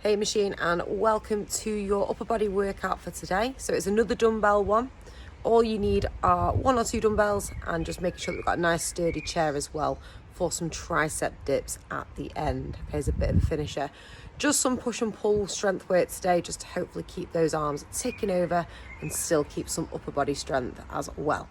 Hey Machine, and welcome to your upper body workout for today. So it's another dumbbell one. All you need are 1 or 2 dumbbells and just making sure that we've got a nice sturdy chair as well for some tricep dips at the end. Okay, as a bit of a finisher. Just some push and pull strength work today, just to hopefully keep those arms ticking over and still keep some upper body strength as well.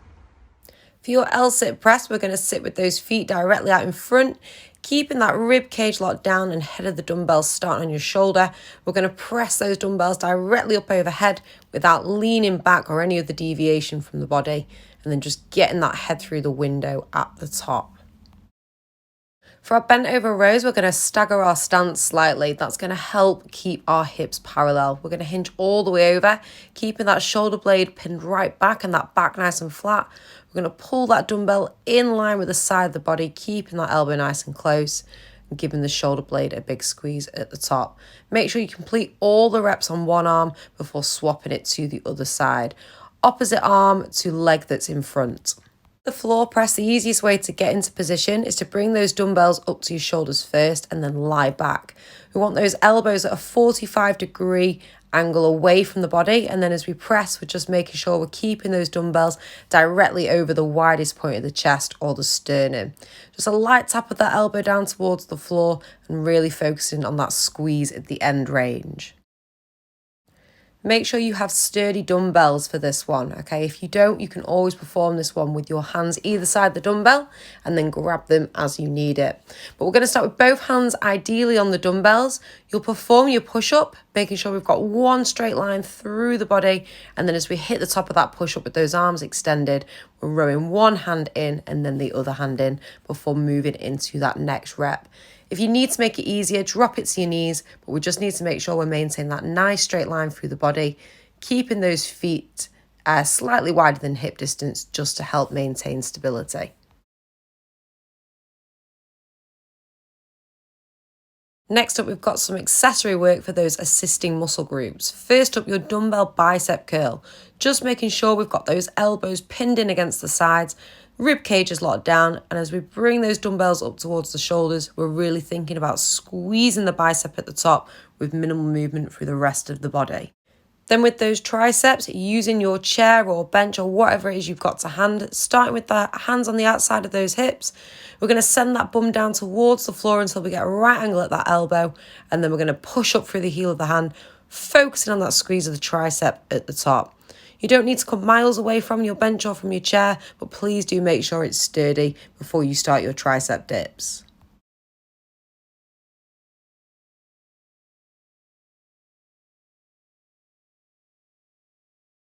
For your L-sit press, we're going to sit with those feet directly out in front, keeping that rib cage locked down and head of the dumbbells starting on your shoulder. We're going to press those dumbbells directly up overhead without leaning back or any other deviation from the body, and then just getting that head through the window at the top. For our bent over rows, we're going to stagger our stance slightly. That's going to help keep our hips parallel. We're going to hinge all the way over, keeping that shoulder blade pinned right back and that back nice and flat. We're going to pull that dumbbell in line with the side of the body, keeping that elbow nice and close and giving the shoulder blade a big squeeze at the top. Make sure you complete all the reps on one arm before swapping it to the other side. Opposite arm to leg that's in front. The floor press, the easiest way to get into position is to bring those dumbbells up to your shoulders first and then lie back. We want those elbows at a 45-degree angle away from the body, and then as we press, we're just making sure we're keeping those dumbbells directly over the widest point of the chest or the sternum. Just a light tap of that elbow down towards the floor and really focusing on that squeeze at the end range. Make sure you have sturdy dumbbells for this one, okay? If you don't, you can always perform this one with your hands either side the dumbbell and then grab them as you need it. But we're going to start with both hands ideally on the dumbbells. You'll perform your push-up, making sure we've got one straight line through the body, and then as we hit the top of that push-up with those arms extended, we're rowing one hand in and then the other hand in before moving into that next rep. If you need to make it easier, drop it to your knees, but we just need to make sure we're maintaining that nice straight line through the body, keeping those feet slightly wider than hip distance just to help maintain stability. Next up, we've got some accessory work for those assisting muscle groups. First up, your dumbbell bicep curl. Just making sure we've got those elbows pinned in against the sides, rib cage is locked down, and as we bring those dumbbells up towards the shoulders, we're really thinking about squeezing the bicep at the top with minimal movement through the rest of the body. Then with those triceps, using your chair or bench or whatever it is you've got to hand, starting with the hands on the outside of those hips, we're going to send that bum down towards the floor until we get a right angle at that elbow, and then we're going to push up through the heel of the hand, focusing on that squeeze of the tricep at the top. You don't need to come miles away from your bench or from your chair, but please do make sure it's sturdy before you start your tricep dips.